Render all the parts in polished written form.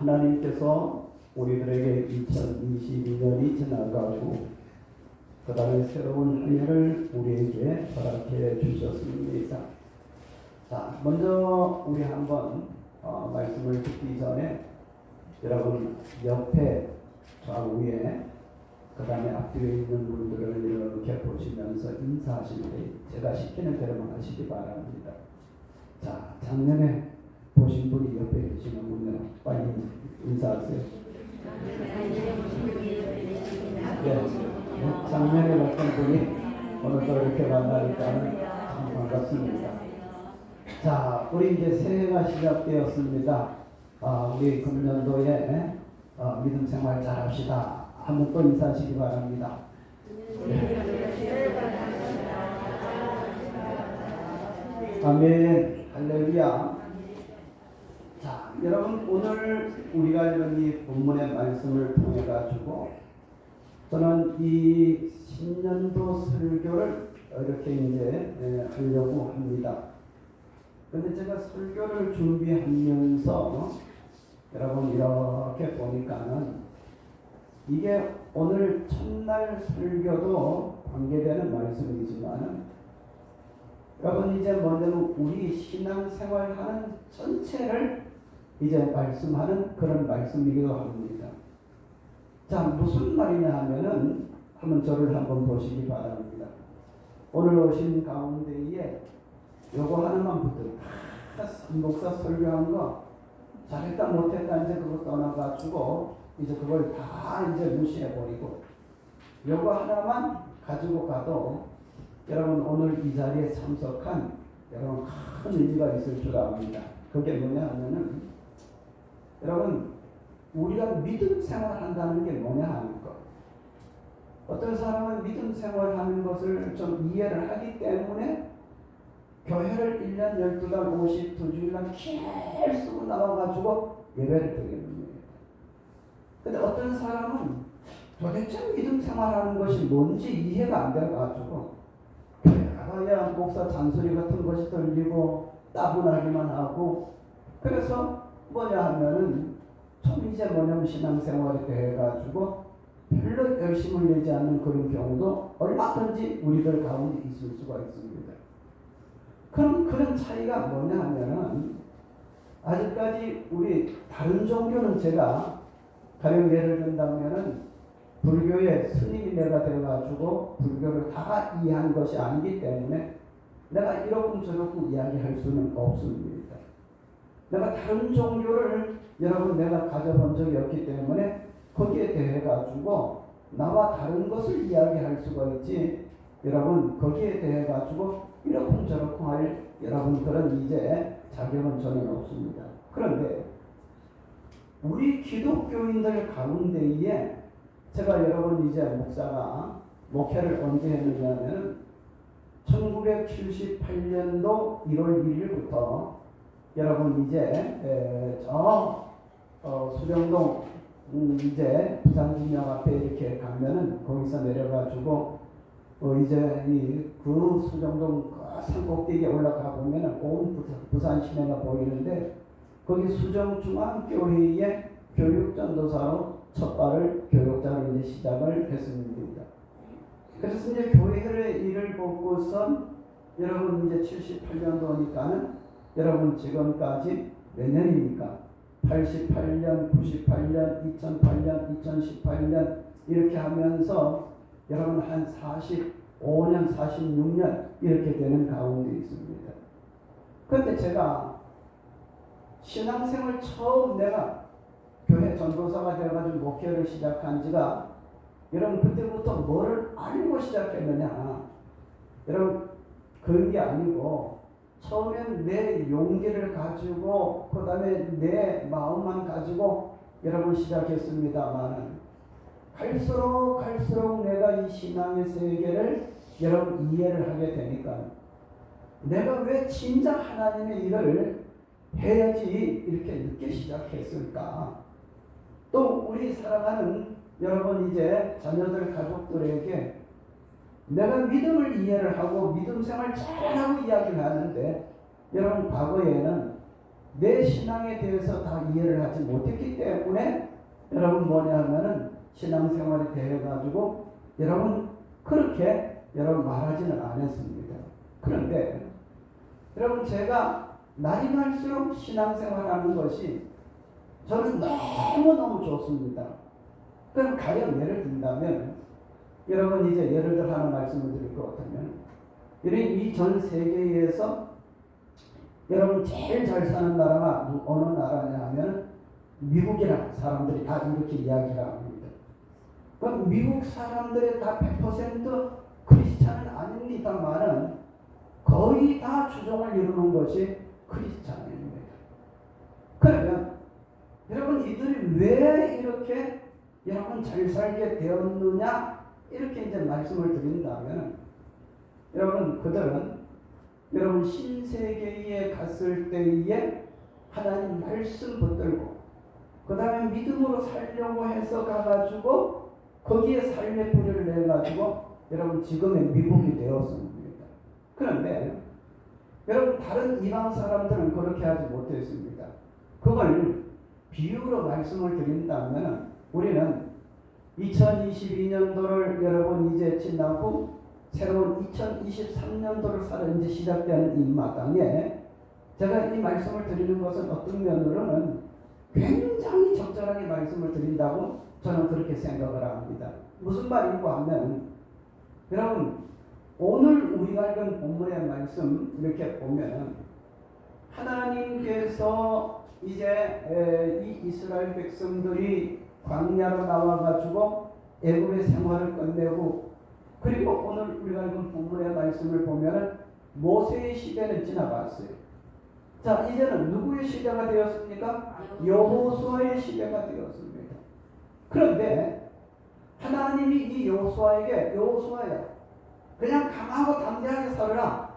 하나님께서 우리들에게 2022년이 지나가고 그 다음에 새로운 한 해를 우리에게 허락해 주셨습니다. 자, 먼저 우리 한번 말씀을 듣기 전에 여러분 옆에 좌우에 그 다음에 앞뒤에 있는 분들을 이렇게 보시면서 하실 때 제가 시키는 대로만 하시기 바랍니다. 자, 작년에 보신 분이 옆에 계시는군요. 빨리 인사하세요. 네, 작년에 봤던 분이 오늘도 이렇게 만나니까 참 반갑습니다. 자, 우리 이제 새해가 시작되었습니다. 우리 금년도에 믿음 생활 잘합시다. 한번 또 인사하시기 바랍니다. 아멘. 할렐루야. 자, 여러분 오늘 우리가 읽은 이 본문의 말씀을 통해 가지고 저는 이 신년도 설교를 이렇게 이제 하려고 합니다. 그런데 제가 설교를 준비하면서 여러분 이렇게 보니까는 이게 오늘 첫날 설교도 관계되는 말씀이지만은 여러분 이제 뭐냐면 우리 신앙생활하는 전체를 이제 말씀하는 그런 말씀이기도 합니다. 자, 무슨 말이냐 하면은 한번 저를 한번 보시기 바랍니다. 오늘 오신 가운데에 요거 하나만 붙들고 목사 설교한 거 잘했다 못했다 이제 그거 떠나가지고 이제 그걸 다 이제 무시해버리고 요거 하나만 가지고 가도 여러분 오늘 이 자리에 참석한 여러분 큰 의미가 있을 줄 압니다. 그게 뭐냐 하면은 여러분 우리가 믿음 생활한다는 게 뭐냐 하는 것. 어떤 사람은 믿음 생활하는 것을 좀 이해를 하기 때문에 교회를 1년 12달 52주일간 계속 나와가지고 예배를 드리는 거예요. 근데 어떤 사람은 도대체 믿음 생활하는 것이 뭔지 이해가 안 돼가지고 교회 가봐야 목사 잔소리 같은 것이 들리고 따분하기만 하고 그래서 뭐냐 하면은 좀 이제 뭐냐면 신앙생활이 돼가지고 별로 열심을 내지 않는 그런 경우도 얼마든지 우리들 가운데 있을 수가 있습니다. 그럼 그런 차이가 뭐냐 하면은 아직까지 우리 다른 종교는 제가 가령 예를 든다면은 불교의 스님이 내가 돼가지고 불교를 다 이해한 것이 아니기 때문에 내가 이러쿵 저러쿵 이야기할 수는 없습니다. 내가 다른 종교를 여러분 내가 가져본 적이 없기 때문에 거기에 대해 가지고 나와 다른 것을 이야기할 수가 있지 여러분 거기에 대해 가지고 이러쿵 저러쿵 할 여러분 그런 이제 자격은 전혀 없습니다. 그런데 우리 기독교인들 가운데에 제가 여러분 이제 목사가 목회를 언제 했느냐면 1978년도 1월 1일부터 여러분 이제 수령동 이제 부산진영 앞에 이렇게 가면은 거기서 내려가지고 이제 그 수정동 산꼭대기에 올라가 보면은 온 부산 시내가 보이는데 거기 수정중앙교회의 교육전도사로 첫 발을 교육자로 이제 시작을 했습니다. 그래서 이제 교회의 일을 보고선 여러분 이제 78년도니까는 여러분 지금까지 몇 년입니까? 88년, 98년, 2008년, 2018년 이렇게 하면서 여러분 한 45년, 46년 이렇게 되는 가운데 있습니다. 그런데 제가 신앙생활 처음 내가 교회 전도사가 되어가지고 목회를 시작한 지가 여러분 그때부터 뭐를 알고 시작했느냐 여러분 그런 게 아니고 처음엔 내 용기를 가지고 그 다음에 내 마음만 가지고 여러분 시작했습니다만 갈수록 내가 이 신앙의 세계를 여러분 이해를 하게 되니까 내가 왜 진짜 하나님의 일을 해야지 이렇게 늦게 시작했을까. 또 우리 사랑하는 여러분 이제 자녀들 가족들에게 내가 믿음을 이해를 하고 믿음 생활 잘하고 이야기를 하는데 여러분 과거에는 내 신앙에 대해서 다 이해를 하지 못했기 때문에 여러분 뭐냐 하면은 신앙생활이 되어가지고 여러분 그렇게 여러분 말하지는 않았습니다. 그런데 여러분 제가 날이 갈수록 신앙생활하는 것이 저는 너무너무 좋습니다. 그럼 가령 예를 든다면 여러분 이제 예를 들어 하나 말씀을 드릴 것 같으면 이 전 세계에서 여러분 제일 잘 사는 나라가 어느 나라냐 하면 미국이라는 사람들이 다 이렇게 이야기를 합니다. 그럼 미국 사람들의 다 100% 크리스찬은 아닙니다만은 거의 다 추종을 이루는 것이 크리스찬입니다. 그러면 여러분 이들이 왜 이렇게 여러분 잘 살게 되었느냐 이렇게 이제 말씀을 드린다면 여러분 그들은 여러분 신세계에 갔을 때에 하나님 말씀 붙들고 그 다음에 믿음으로 살려고 해서 가가지고 거기에 삶의 뿌리를 내가지고 여러분 지금의 미국이 되었습니다. 그런데 여러분 다른 이방 사람들은 그렇게 하지 못했습니다. 그걸 비유로 말씀을 드린다면 우리는 2022년도를 여러분 이제 지나고 새로운 2023년도를 살아 이제 시작되는 이 마당에 제가 이 말씀을 드리는 것은 어떤 면으로는 굉장히 적절하게 말씀을 드린다고 저는 그렇게 생각을 합니다. 무슨 말인고 하면 여러분 오늘 우리가 읽은 본문의 말씀 이렇게 보면 하나님께서 이제 이 이스라엘 백성들이 광야로 나와가지고 애굽의 생활을 끝내고 그리고 오늘 우리가 읽은 본문의 말씀을 보면 모세의 시대는 지나갔어요. 자 이제는 누구의 시대가 되었습니까? 여호수아의 시대가 되었습니다. 그런데 하나님이 이 여호수아에게 여호수아야 그냥 강하고 담대하게 살아라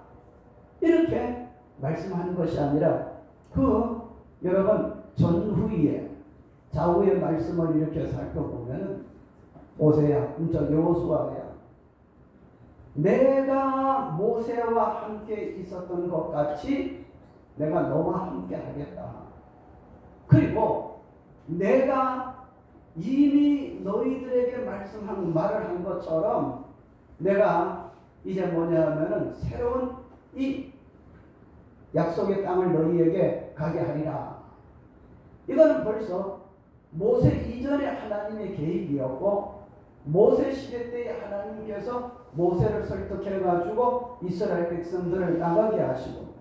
이렇게 말씀하는 것이 아니라 그 여러분 전후에 좌우의 말씀을 이렇게 살펴보면 모세야, 여호수아야 내가 모세와 함께 있었던 것 같이 내가 너와 함께 하겠다. 그리고 내가 이미 너희들에게 말씀한 말을 한 것처럼 내가 이제 뭐냐 하면은 새로운 이 약속의 땅을 너희에게 가게 하리라. 이거는 벌써 모세 이전에 하나님의 계획이었고 모세 시대 때에 하나님께서 모세를 설득해가지고 이스라엘 백성들을 나가게 하시고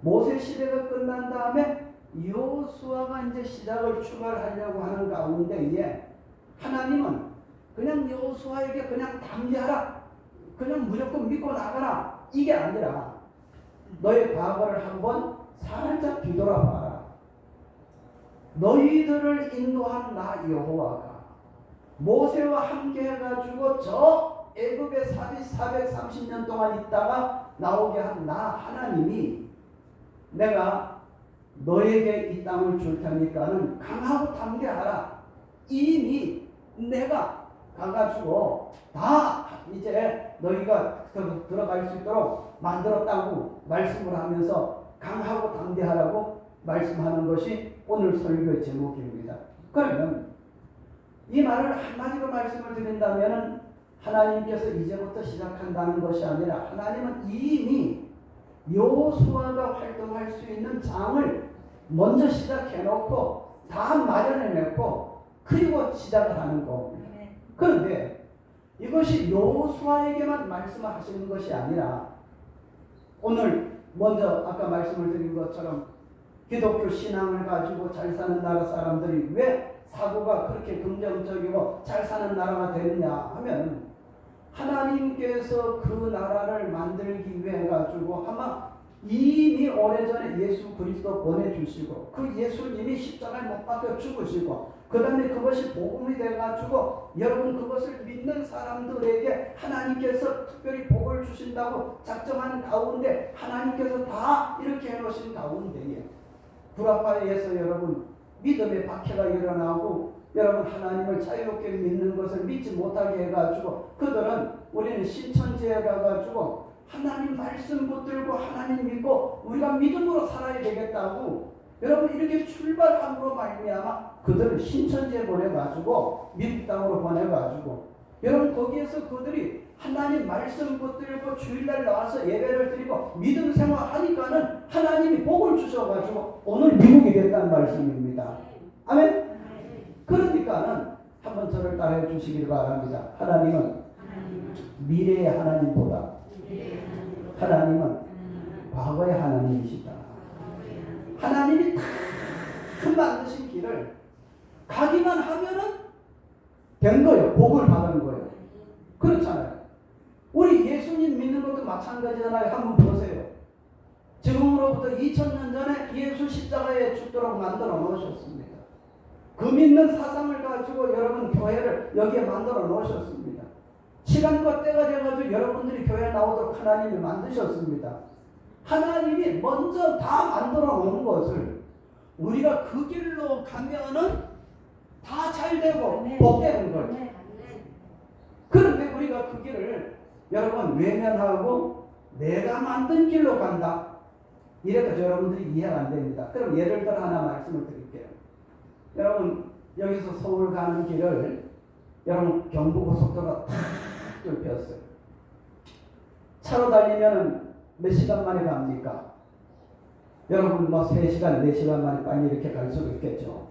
모세 시대가 끝난 다음에 여호수아가 이제 시작을 출발하려고 하는 가운데에 하나님은 그냥 여호수아에게 그냥 담대하라 그냥 무조건 믿고 나가라 이게 아니라 너의 과거를 한번 살짝 뒤돌아봐라. 너희들을 인도한 나 여호와가 모세와 함께 해가지고 저 애굽에 430년 동안 있다가 나오게 한 나 하나님이 내가 너에게 이 땅을 줄 테니까는 강하고 담대하라. 이미 내가 가가지고 다 이제 너희가 들어갈 수 있도록 만들었다고 말씀을 하면서 강하고 담대하라고 말씀하는 것이 오늘 설교의 제목입니다. 그러면 이 말을 한마디로 말씀을 드린다면 하나님께서 이제부터 시작한다는 것이 아니라 하나님은 이미 여호수아가 활동할 수 있는 장을 먼저 시작해놓고 다 마련해놓고 그리고 시작을 하는 겁니다. 그런데 이것이 여호수아에게만 말씀하시는 것이 아니라 오늘 먼저 아까 말씀을 드린 것처럼 기독교 신앙을 가지고 잘 사는 나라 사람들이 왜 사고가 그렇게 긍정적이고 잘 사는 나라가 되느냐 하면 하나님께서 그 나라를 만들기 위해 가지고 아마 이미 오래전에 예수 그리스도 보내주시고 그 예수님이 십자가에 못 박혀 죽으시고 그 다음에 그것이 복음이 돼가지고 여러분 그것을 믿는 사람들에게 하나님께서 특별히 복을 주신다고 작정한 가운데 하나님께서 다 이렇게 해놓으신 가운데에 불합화에서 여러분 믿음의 박해가 일어나고 여러분 하나님을 자유롭게 믿는 것을 믿지 못하게 해가지고 그들은 우리는 신천지에 가가지고 하나님 말씀 붙들고 하나님 믿고 우리가 믿음으로 살아야 되겠다고 여러분 이렇게 출발함으로 말미암아 그들을 신천지에 보내가지고 미국 땅으로 보내가지고 여러분 거기에서 그들이 하나님 말씀 붙들고 주일날 나와서 예배를 드리고 믿음 생활하니까는 하나님이 복을 주셔가지고 오늘 미국이 됐다는 말씀입니다. 아멘. 그러니까는 한번 저를 따라해 주시길 바랍니다. 하나님은 미래의 하나님보다 하나님은 과거의 하나님이시다. 하나님이 다 만드신 길을 가기만 하면은 된 거예요. 복을 받은 거예요. 그렇잖아요. 우리 예수님 믿는 것도 마찬가지잖아요. 한번 보세요. 지금으로부터 2000년 전에 예수 십자가에 죽도록 만들어 놓으셨습니다. 그 믿는 사상을 가지고 여러분 교회를 여기에 만들어 놓으셨습니다. 시간과 때가 돼가지고 여러분들이 교회에 나오도록 하나님이 만드셨습니다. 하나님이 먼저 다 만들어 놓은 것을 우리가 그 길로 가면은 다 잘 되고 복되는 거예요. 그런데 우리가 그 길을 여러분 외면하고 내가 만든 길로 간다. 이래도 여러분들이 이해가 안 됩니다. 그럼 예를 들어 하나 말씀을 드릴게요. 여러분 여기서 서울 가는 길을 여러분 경부고속도로가 탁 뚫혔어요. 차로 달리면 몇 시간 만에 갑니까? 여러분 뭐 3시간, 4시간 만에 빨리 이렇게 갈 수도 있겠죠.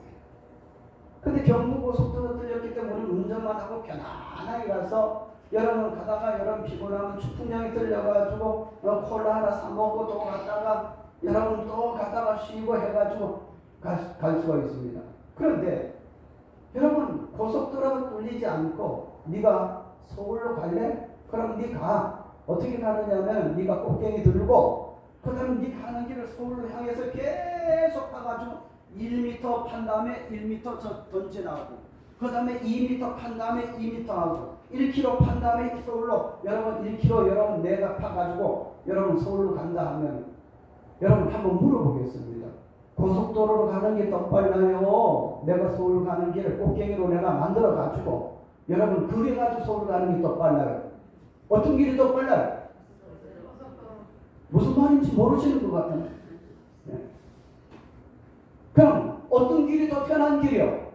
근데 경부고속도로 뚫렸기 때문에 우리는 운전만 하고 편안하게 가서 여러분 가다가 여러분 피곤하면 추풍령이 들려가지고 콜라 하나 사 먹고 또 갔다가 여러분 또 가다가 쉬고 해가지고 갈 수가 있습니다. 그런데 여러분 고속도로가 뚫리지 않고 네가 서울로 갈래? 그럼 네 가. 어떻게 가느냐면 네가 꽃갱이 들고 그 다음에 네 가는 길을 서울로 향해서 계속 가가지고 1m 판 다음에 1m 던지나고 그 다음에 2m 판 다음에 2m 하고 1km 판 다음에 서울로 여러분 1km 여러분 내가 파가지고 여러분 서울로 간다 하면 여러분 한번 물어보겠습니다. 고속도로로 가는 게 더 빨라요? 내가 서울 가는 길을 꽃갱이로 내가 만들어 가지고 여러분 그래가지고 서울 가는 게 더 빨라요? 어떤 길이 더 빨라요? 무슨 말인지 모르시는 것 같아요. 네. 그럼 어떤 길이 더 편한 길이요?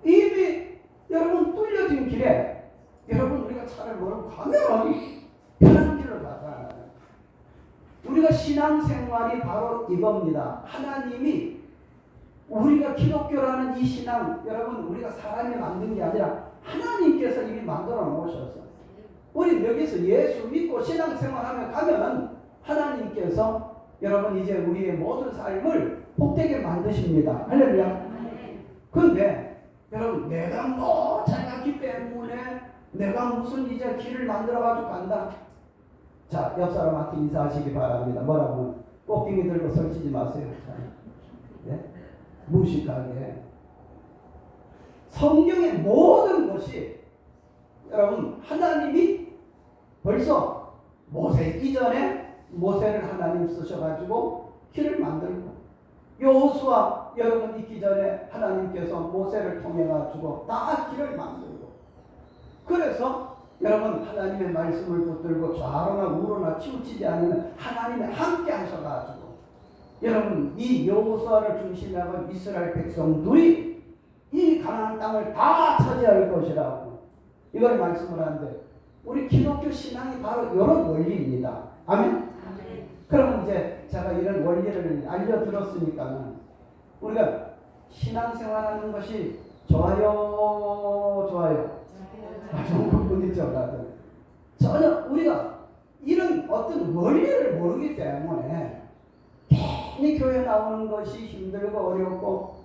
이미 여러분 뚫려진 길에 여러분 우리가 차를 몰고 가면 편한 길로 가잖아요. 우리가 신앙생활이 바로 이겁니다. 하나님이 우리가 기독교라는 이 신앙 여러분 우리가 사람이 만든 게 아니라 하나님께서 이미 만들어 놓으셨어요. 우리 여기서 예수 믿고 신앙생활하며 가면 하나님께서 여러분 이제 우리의 모든 삶을 복되게 만드십니다. 할렐루야. 그런데 여러분 내가 뭐 잘났기 때문에 내가 무슨 이제 길을 만들어가지고 간다. 자, 옆 사람한테 인사하시기 바랍니다. 뭐라고? 꽃갱이 들고 설치지 마세요. 네? 무식하게. 성경의 모든 것이 여러분 하나님이 벌써 모세 이전에 모세를 하나님 쓰셔가지고 길을 만들고 여호수아 여러분 있기 전에 하나님께서 모세를 통해가지고 다 길을 만들고 그래서 여러분 하나님의 말씀을 붙들고 좌로나 우로나 치우치지 않는 하나님이 함께 하셔가지고 여러분 이 여호수아를 중심으로 이스라엘 백성들이 이 가나안 땅을 다 차지할 것이라고 이걸 말씀을 하는데 우리 기독교 신앙이 바로 이런 원리입니다. 아멘? 그럼 이제 제가 이런 원리를 알려드렸으니까 우리가 신앙생활하는 것이 좋아요? 좋은 것뿐이죠. 전혀 우리가 이런 어떤 원리를 모르기 때문에 괜히 교회 나오는 것이 힘들고 어렵고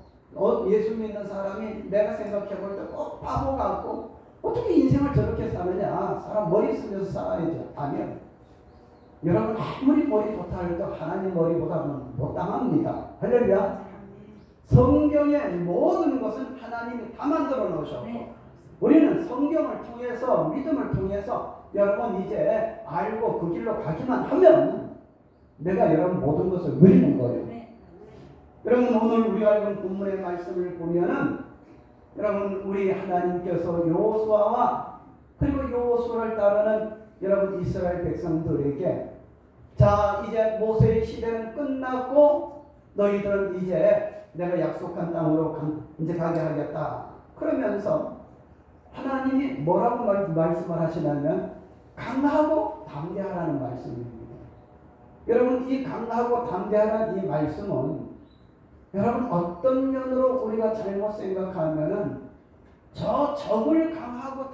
예수 믿는 사람이 내가 생각해 볼 때 꼭 바보 같고 어떻게 인생을 저렇게 사느냐. 사람 머리 쓰면서 살아야죠. 아니요. 여러분 아무리 머리 좋다 해도 하나님 머리보다는 못 당합니다. 할렐루야. 성경의 모든 것은 하나님이 다 만들어 놓으셨고 우리는 성경을 통해서 믿음을 통해서 여러분 이제 알고 그 길로 가기만 하면 내가 여러분 모든 것을 누리는 거예요. 여러분 오늘 우리가 읽은 본문의 말씀을 보면은 여러분 우리 하나님께서 여호수아와 그리고 여호수아를 따르는 여러분 이스라엘 백성들에게 자 이제 모세의 시대는 끝났고 너희들은 이제 내가 약속한 땅으로 이제 가게 하겠다. 그러면서 하나님이 뭐라고 말씀을 하시냐면 강하고 담대하라는 말씀입니다. 여러분 이 강하고 담대하라는 이 말씀은 여러분 어떤 면으로 우리가 잘못 생각하면은 저 적을 강하고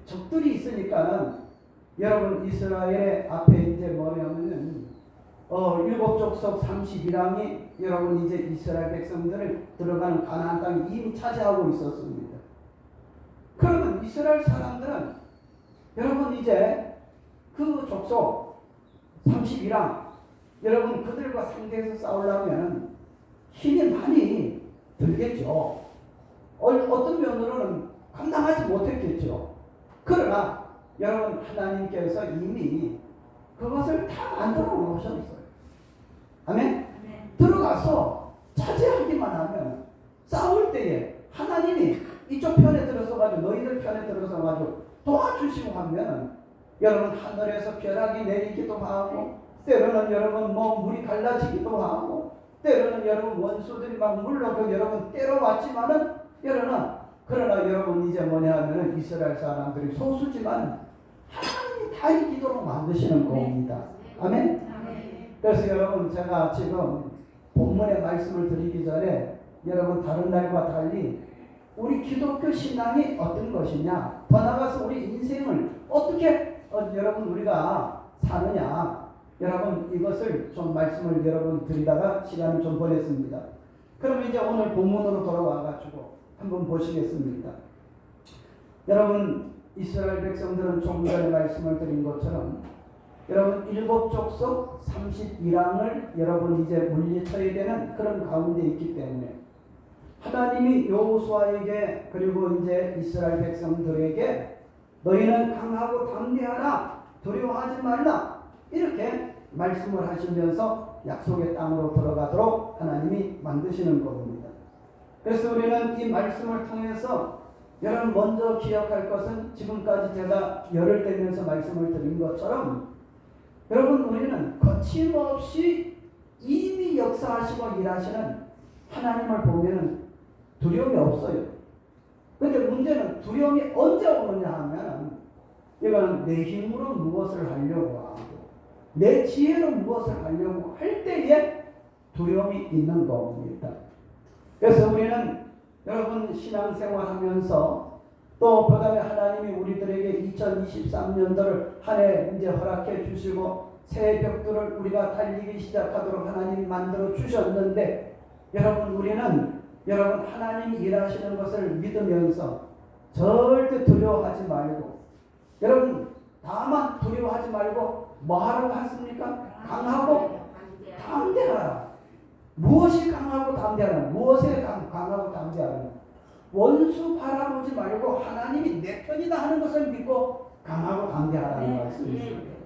적들이 있으니까는 여러분 이스라엘의 앞에 이제 뭐냐면은 일곱 족속 31왕이 여러분 이제 이스라엘 백성들을 들어가는 가나안 땅을 이미 차지하고 있었습니다. 그러면 이스라엘 사람들은 여러분 이제 그 족속 31왕 여러분 그들과 상대해서 싸우려면 힘이 많이 들겠죠. 어떤 면으로는 감당하지 못했겠죠. 그러나 여러분 하나님께서 이미 그것을 다 만들어 놓으셨어요. 아멘? 들어가서 차지하기만 하면 싸울 때에 하나님이 이쪽 편에 들어서가지고 너희들 편에 들어서가지고 도와주시고 하면 여러분 하늘에서 벼락이 내리기도 하고 때로는 여러분 물이 갈라지기도 하고 때로는 여러분 원수들이 막 물로 여러분 때려왔지만은 그러나 여러분 이제 뭐냐면은 이스라엘 사람들이 소수지만 하나님이 다 이기도록 만드시는 겁니다. 아멘? 그래서 여러분 제가 지금 본문의 말씀을 드리기 전에 여러분 다른 날과 달리 우리 기독교 신앙이 어떤 것이냐 더 나아가서 우리 인생을 어떻게 여러분 우리가 사느냐 여러분 이것을 좀 말씀을 여러분 드리다가 시간을 좀 보냈습니다. 그럼 이제 오늘 본문으로 돌아와가지고 한번 보시겠습니다. 여러분 이스라엘 백성들은 조금 전에 말씀을 드린 것처럼 여러분 일곱 족속 31왕을 여러분 이제 물리쳐야 되는 그런 가운데 있기 때문에 하나님이 여호수아에게 그리고 이제 이스라엘 백성들에게 너희는 강하고 담대하라 두려워하지 말라 이렇게 말씀을 하시면서 약속의 땅으로 들어가도록 하나님이 만드시는 겁니다. 그래서 우리는 이 말씀을 통해서 여러분 먼저 기억할 것은 지금까지 제가 열을 떼면서 말씀을 드린 것처럼 여러분 우리는 거침없이 이미 역사하시고 일하시는 하나님을 보면 두려움이 없어요. 그런데 문제는 두려움이 언제 오느냐 하면 이거는 내 힘으로 무엇을 하려고 하고 내 지혜로 무엇을 하려고 할 때에 두려움이 있는 겁니다. 그래서 우리는 여러분 신앙생활하면서 또 그다음에 하나님이 우리들에게 2023년도를 한 해 이제 허락해 주시고 새 벽들을 우리가 달리기 시작하도록 하나님이 만들어 주셨는데 여러분 우리는 여러분 하나님이 일하시는 것을 믿으면서 절대 두려워하지 말고 여러분 다만 두려워하지 말고 뭐 하라고 했습니까? 강하고 담대하라. 무엇이 강하고 담대하라? 무엇에 강하고 담대하라? 원수 바라보지 말고 하나님이 내 편이다 하는 것을 믿고 강하고 담대하라는 말씀이십니다.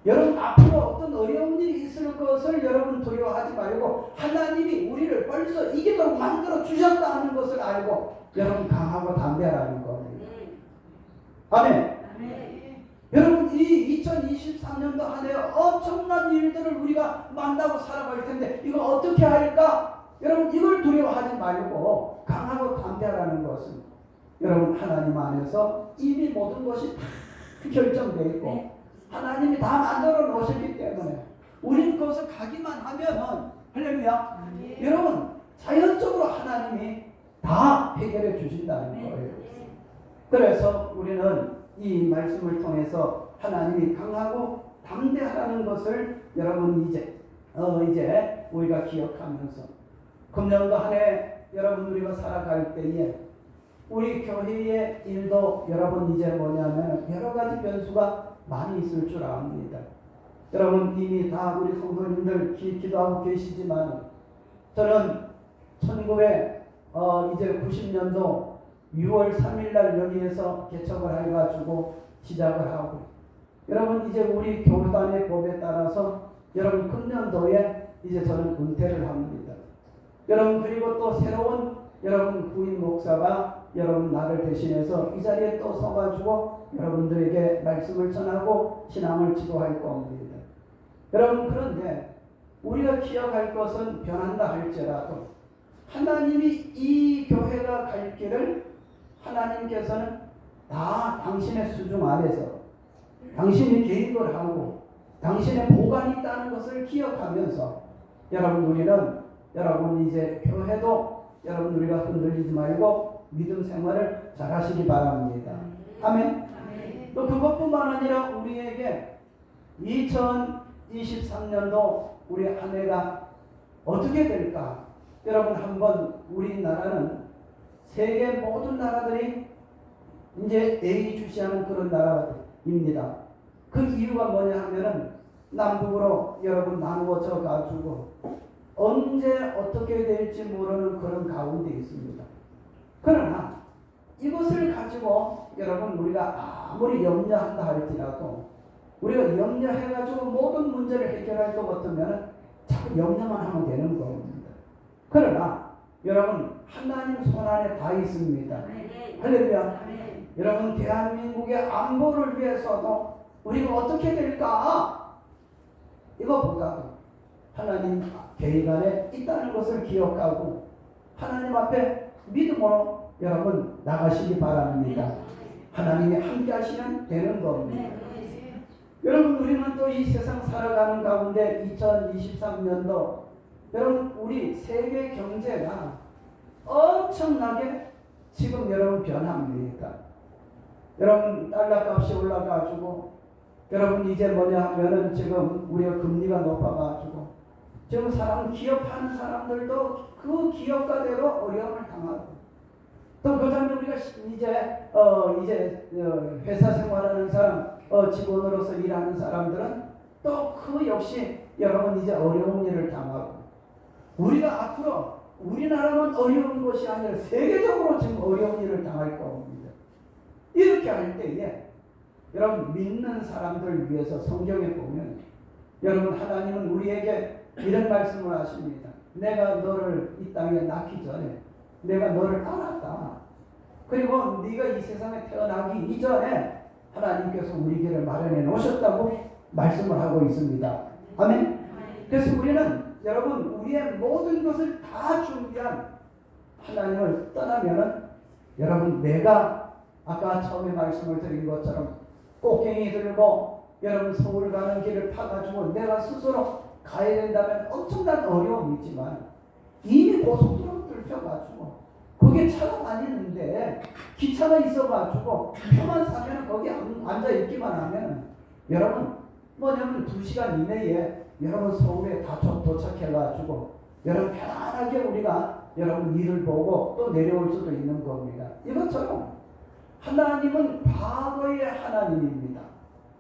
여러분 앞으로 어떤 어려운 일이 있을 것을 여러분 두려워하지 말고 하나님이 우리를 벌써 이기도록 만들어 주셨다 하는 것을 알고 여러분 강하고 담대하라는 겁니다. 아멘. 여러분 이 2023년도 한 해 엄청난 일들을 우리가 만나고 살아갈 텐데 이거 어떻게 할까? 여러분 이걸 두려워하지 말고 강하고 담대하라는 것은 여러분 하나님 안에서 이미 모든 것이 다 결정되어 있고 하나님이 다 만들어 놓으셨기 때문에 우린 그것을 가기만 하면은 할렐루야 여러분 자연적으로 하나님이 다 해결해 주신다는 거예요. 그래서 우리는 이 말씀을 통해서 하나님이 강하고 담대하라는 것을 여러분 이제 우리가 기억하면서 금년도 한 해 여러분 우리가 살아갈 때에 우리 교회의 일도 여러분 이제 뭐냐면 여러 가지 변수가 많이 있을 줄 압니다. 여러분 이미 다 우리 성도님들 기도하고 계시지만 저는 1990년도 6월 3일날 여기에서 개척을 해가지고 시작을 하고 여러분 이제 우리 교단의 법에 따라서 여러분 금년도에 이제 저는 은퇴를 합니다. 여러분 그리고 또 새로운 여러분 부인 목사가 여러분 나를 대신해서 이 자리에 또 서가지고 여러분들에게 말씀을 전하고 신앙을 지도할 겁니다. 여러분 그런데 우리가 기억할 것은 변한다 할지라도 하나님이 이 교회가 갈 길을 하나님께서는 다 당신의 수중 안에서 당신이 계획을 하고 당신의 보관이 있다는 것을 기억하면서 여러분 이제 교회도 여러분 우리가 흔들리지 말고 믿음 생활을 잘 하시기 바랍니다. 아멘. 또 그것뿐만 아니라 우리에게 2023년도 우리 한 해가 어떻게 될까? 여러분 한번 우리나라는 세계 모든 나라들이 이제 예의주시하는 그런 나라입니다. 그 이유가 뭐냐 하면은 남북으로 여러분 나누어져 가지고 언제 어떻게 될지 모르는 그런 가운데 있습니다. 그러나 이것을 가지고 여러분 우리가 아무리 염려한다 할지라도 우리가 염려해가지고 모든 문제를 해결할 것 같으면 자꾸 염려만 하면 되는 겁니다. 그러나 여러분 하나님 손안에 다 있습니다. 할렐루야. 여러분 대한민국의 안보를 위해서도 우리가 어떻게 될까? 이거보다도 하나님 계획 안에 있다는 것을 기억하고 하나님 앞에 믿음으로 여러분 나가시기 바랍니다. 하나님이 함께 하시면 되는 겁니다. 여러분 우리는 또 이 세상 살아가는 가운데 2023년도 여러분 우리 세계 경제가 엄청나게 지금 여러분 변합니다. 여러분 달러 값이 올라가지고 여러분 이제 뭐냐 하면은 지금 우리가 금리가 높아가지고 지금 기업하는 사람들도 그 기업가대로 어려움을 당하고 또 그 다음에 우리가 이제 회사 생활하는 사람 직원으로서 일하는 사람들은 또 그 역시 여러분 이제 어려운 일을 당하고 우리가 앞으로 우리나라만 어려운 것이 아니라 세계적으로 지금 어려운 일을 당할 겁니다. 이렇게 할 때에 여러분 믿는 사람들 위해서 성경에 보면 여러분 하나님은 우리에게 이런 말씀을 하십니다. 내가 너를 이 땅에 낳기 전에 내가 너를 알았다. 그리고 네가 이 세상에 태어나기 이전에 하나님께서 우리 길을 마련해 놓으셨다고 말씀을 하고 있습니다. 아멘. 그래서 우리는 여러분 우리의 모든 것을 다 준비한 하나님을 떠나면은 여러분 내가 아까 처음에 말씀을 드린 것처럼 꽃갱이 들고 여러분 서울 가는 길을 파가지고 내가 스스로 가야 된다면 엄청난 어려움이 있지만 이미 고속도로 뚫혀가지고 거기에 차가 다니는데 기차가 있어가지고 표만 사면 거기 앉아 있기만 하면 여러분 뭐냐면 2시간 이내에 여러분 서울에 다 도착해가지고 여러분 편안하게 우리가 여러분 일을 보고 또 내려올 수도 있는 겁니다. 이것처럼 하나님은 과거의 하나님입니다.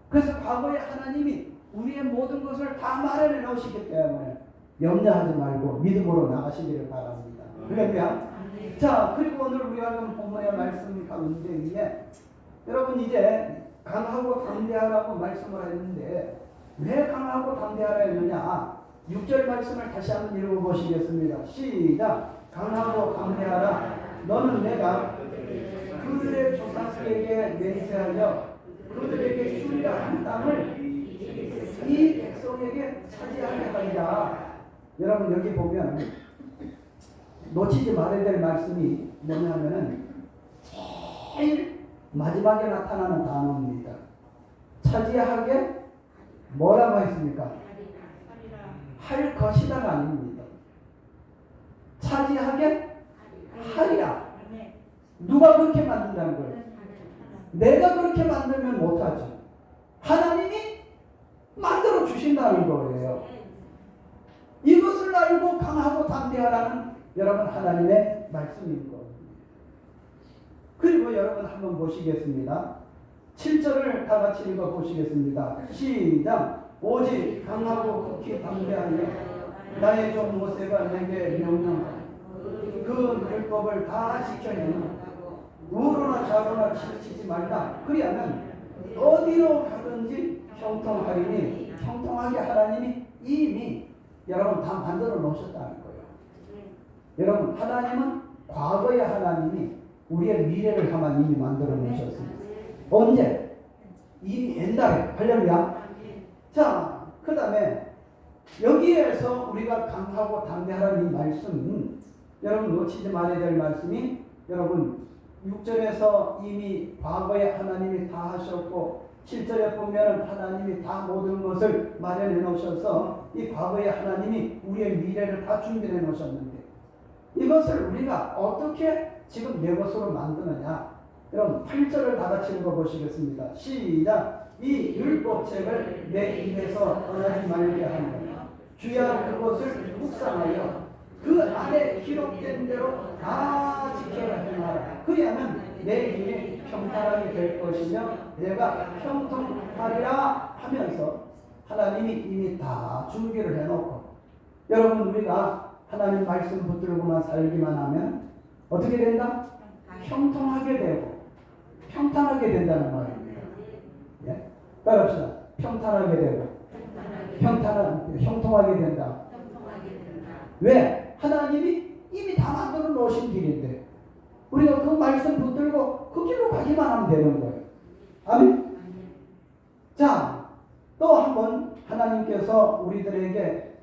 그래서 과거의 하나님이 우리의 모든 것을 다 마련해 놓으시기 때문에 염려하지 말고 믿음으로 나가시기를 바랍니다. 그러면 자 그리고 오늘 우리가 좀 본문의 말씀 가운데 여러분 이제 강하고 담대하라고 말씀을 했는데 왜 강하고 담대하라 했느냐 6절 말씀을 다시 한번 읽어보시겠습니다. 시작. 강하고 담대하라 너는 내가 그들의 조상에게 맹세하여 그들에게 주리라 한 땅을 이 백성에게 차지하게 하리라. 여러분 여기 보면 놓치지 말아야 될 말씀이 뭐냐 하면은 제일 마지막에 나타나는 단어입니다. 차지하게 뭐라고 했습니까? 할 것이다가 아닙니다. 차지하게 하리라. 누가 그렇게 만든다는 거예요? 내가 그렇게 만들면 못하지. 하나님이 만들어 주신다는 거예요. 이것을 알고 강하고 담대하라는 여러분 하나님의 말씀인 겁니다. 그리고 여러분 한번 보시겠습니다. 7절을 다 같이 읽어보시겠습니다. 시작. 오직 강하고 극히 담대하여 나의 종 모세가 내게 명령하여 그 율법을 다 지켜야 한다. 우로나 좌로나 치우치지 말라. 그리하면 어디로 가든지 형통하리니 형통하게 하나님이 이미 여러분 다 만들어 놓으셨다는 거예요. 여러분 하나님은 과거의 하나님이 우리의 미래를 향한 이미 만들어 놓으셨습니다. 언제? 이미 옛날에. 할렐루야. 자, 그 다음에 여기에서 우리가 강하고 담대하라는 이 말씀, 여러분 놓치지 말아야 될 말씀이, 여러분 6절에서 이미 과거에 하나님이 다 하셨고 7절에 보면 하나님이 다 모든 것을 마련해 놓으셔서 이 과거에 하나님이 우리의 미래를 다 준비해 놓으셨는데, 이것을 우리가 어떻게 지금 내 것으로 만드느냐. 여러분 8절을 다 같이 읽어보시겠습니다. 시작. 이 율법책을 내 입에서 떠나지 말게 하며 주야 그것을 묵상하여 그 안에 기록된 대로 다 지켜라 행하라. 그리하면 내 길이 평탄하게 될 것이며 내가 형통하리라 하면서 하나님이 이미 다 준비를 해놓고, 여러분 우리가 하나님 말씀 붙들고만 살기만 하면 어떻게 된다? 형통하게 되고 평탄하게 된다는 말입니다. 예? 따라합시다. 평탄하게 되고 형통하게 된다. 왜? 하나님이 이미 다 만들어 놓으신 길인데 우리가 그 말씀 붙들고 그 길로 가기만 하면 되는 거예요. 아멘? 자, 또 한번 하나님께서 우리들에게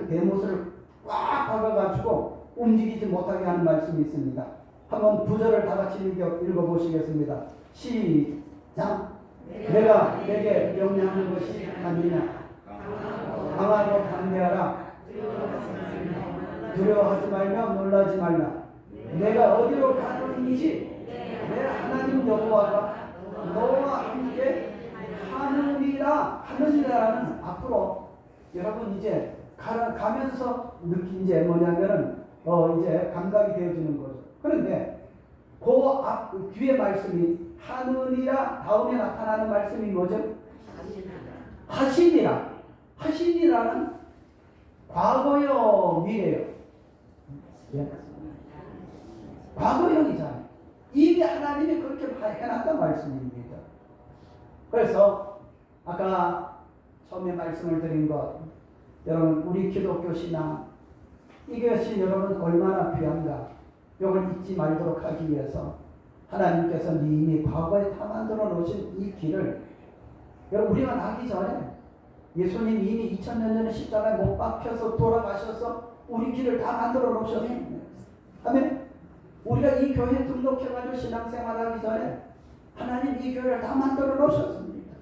대못을 꽉 박아가지고 움직이지 못하게 하는 말씀이 있습니다. 한번 9절을 다 같이 읽어보시겠습니다. 시작. 내가 내게 명령하는 것이 아니냐. 강하고 담대하라. 두려워하지 말며 놀라지 말라. 내가 어디로 가는지 내 하나님 여호와가 너와 함께 하느니라는 앞으로 여러분 이제 가면서 느낀 게 뭐냐면은 이제 감각이 되어지는 거죠. 그런데 그 뒤에 말씀이 하느니라 다음에 나타나는 말씀이 뭐죠? 하시니라. 하시니라는 과거요 미래요. 예? 과거형이잖아요. 이미 하나님이 그렇게 해놨단 말씀입니다. 그래서 아까 처음에 말씀을 드린 것, 여러분 우리 기독교 신앙 이것이 여러분 얼마나 귀한가, 이걸 잊지 말도록 하기 위해서 하나님께서 이미 과거에 다 만들어 놓으신 이 길을, 여러분 우리가 나기 전에 예수님 이미 2000년 전에 십자가에 못 박혀서 돌아가셔서 우리 길을 다 만들어 놓으셨습니다. 아멘. 우리가 이 교회에 등록해가지고 신앙생활하기 전에 하나님 이 교회를 다 만들어 놓으셨습니다.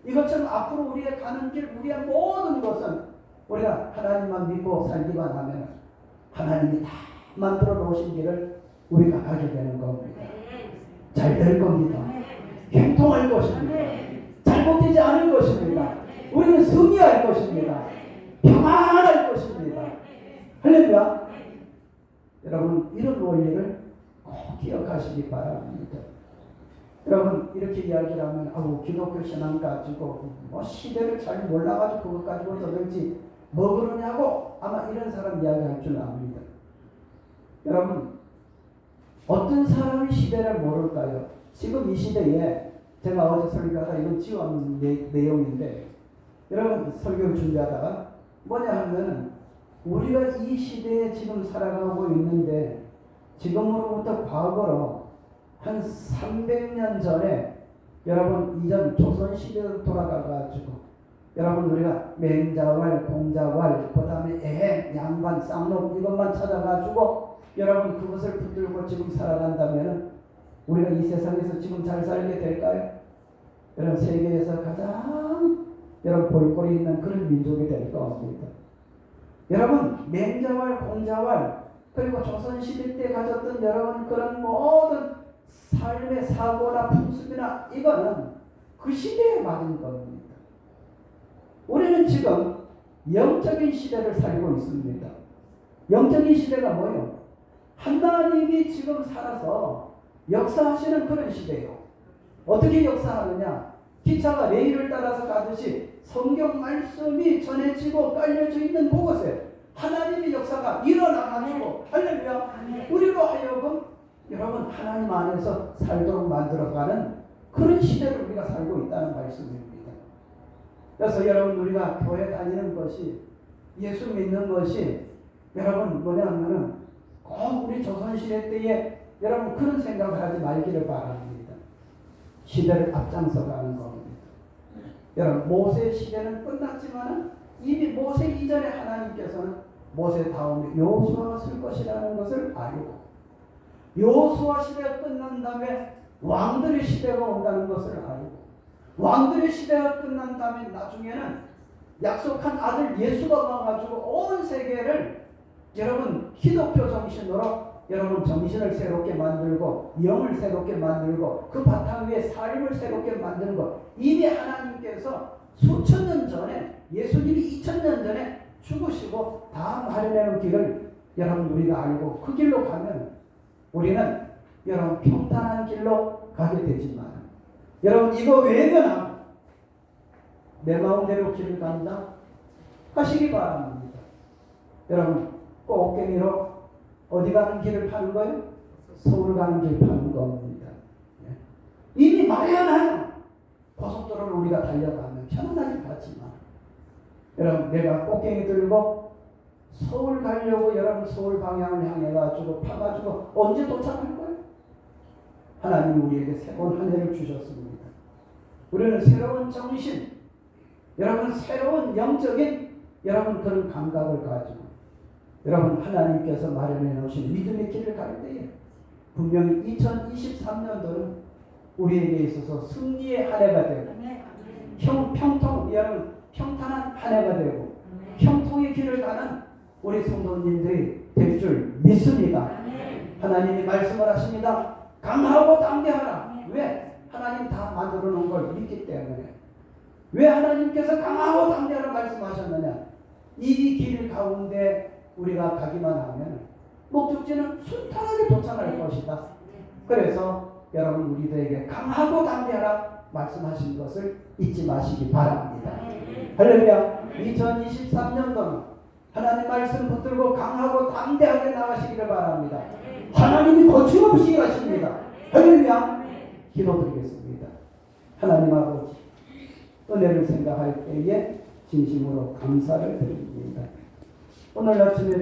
이것처럼 앞으로 우리가 가는 길, 우리의 모든 것은 우리가 하나님만 믿고 살기만 하면 하나님이 다 만들어 놓으신 길을 우리가 가게 되는 겁니다. 잘 될 겁니다. 형통할 것입니다. 잘못되지 않을 것입니다. 우리는 승리할 것입니다. 평안할 것입니다. 할렐루야. 여러분 이런 원리를 꼭 기억하시기 바랍니다. 여러분 이렇게 이야기를 하면 기독교 신앙 가지고 시대를 잘 몰라가지고 그것 가지고 도대체 뭐 그러냐고 아마 이런 사람 이야기할 줄 압니다. 여러분 어떤 사람이 시대를 모를까요? 지금 이 시대에 제가 어제 설교하다 이건 지원 내용인데, 여러분 설교를 준비하다가 뭐냐 하면은 우리가 이 시대에 지금 살아가고 있는데 지금으로부터 과거로 한 300년 전에 여러분 이전 조선시대로 돌아가가지고 여러분 우리가 맹자왈, 공자왈, 그 다음에 애행, 양반, 쌍록 이것만 찾아가지고 여러분 그것을 붙들고 지금 살아간다면 우리가 이 세상에서 지금 잘 살게 될까요? 여러분 세계에서 가장 여러분 볼거리 있는 그런 민족이 될 겁니다. 여러분 맹자왈, 공자왈 그리고 조선시대 때 가졌던 여러분 그런 모든 삶의 사고나 풍습이나 이거는 그 시대에 맞은 겁니다. 우리는 지금 영적인 시대를 살고 있습니다. 영적인 시대가 뭐예요? 하나님이 지금 살아서 역사하시는 그런 시대예요. 어떻게 역사하느냐? 기차가 레일을 따라서 가듯이 성경 말씀이 전해지고 깔려져 있는 그곳에 하나님의 역사가 일어나가지고 할렐루야, 우리로 하여금 여러분 하나님 안에서 살도록 만들어가는 그런 시대를 우리가 살고 있다는 말씀입니다. 그래서 여러분 우리가 교회 다니는 것이, 예수 믿는 것이 여러분 뭐냐면은 꼭 우리 조선시대 때에 여러분 그런 생각을 하지 말기를 바랍니다. 시대를 앞장서 가는 겁니다. 여러분 모세 시대는 끝났지만 이미 모세 이전에 하나님께서는 모세 다음에 여호수아가 쓸 것이라는 것을 알고 여호수아 시대가 끝난 다음에 왕들의 시대가 온다는 것을 알고 왕들의 시대가 끝난 다음에 나중에는 약속한 아들 예수가 와가지고 온 세계를 여러분 기독교 정신으로 여러분 정신을 새롭게 만들고 영을 새롭게 만들고 그 바탕 위에 삶을 새롭게 만드는 것 이미 하나님께서 수천 년 전에 예수님이 2000년 전에 죽으시고 다 마련해놓은 길을 여러분 우리가 알고 그 길로 가면 우리는 여러분 평탄한 길로 가게 되지만 여러분 이거 외면하고 내 마음대로 길을 간다 하시기 바랍니다. 여러분 꽃갱이로 어디 가는 길을 파는 거예요? 서울 가는 길 파는 겁니다. 이미 마련한 고속도로를 우리가 달려가면 편안하게 가지만 여러분 내가 꽃갱이 들고 서울 가려고 여러분 서울 방향을 향해 가지고 파가지고 언제 도착할 거예요? 하나님 우리에게 새로운 한 해를 주셨습니다. 우리는 새로운 정신 여러분 새로운 영적인 여러분 그런 감각을 가지고 여러분 하나님께서 마련해 놓으신 믿음의 길을 갈 때에 분명히 2023년도는 우리에게 있어서 승리의 한 해가 되고 평통 여러분 평탄한 한 해가 되고 평통의 길을 가는 우리 성도님들이 될 줄 믿습니다. 하나님이 말씀을 하십니다. 강하고 담대하라. 왜? 하나님 다 만들어 놓은 걸 믿기 때문에. 왜 하나님께서 강하고 담대하라 말씀하셨느냐? 이 길 가운데 우리가 가기만 하면 목적지는 순탄하게 도착할 것이다. 그래서 여러분 우리들에게 강하고 담대하라 말씀하신 것을 잊지 마시기 바랍니다. 할렐루야. 2023년도는 하나님 말씀 붙들고 강하고 담대하게 나가시기를 바랍니다. 하나님이 거침없이 일하십니다. 할렐루야. 기도드리겠습니다. 하나님 아버지 은혜를 생각할 때에 진심으로 감사를 드립니다. 오늘 아침에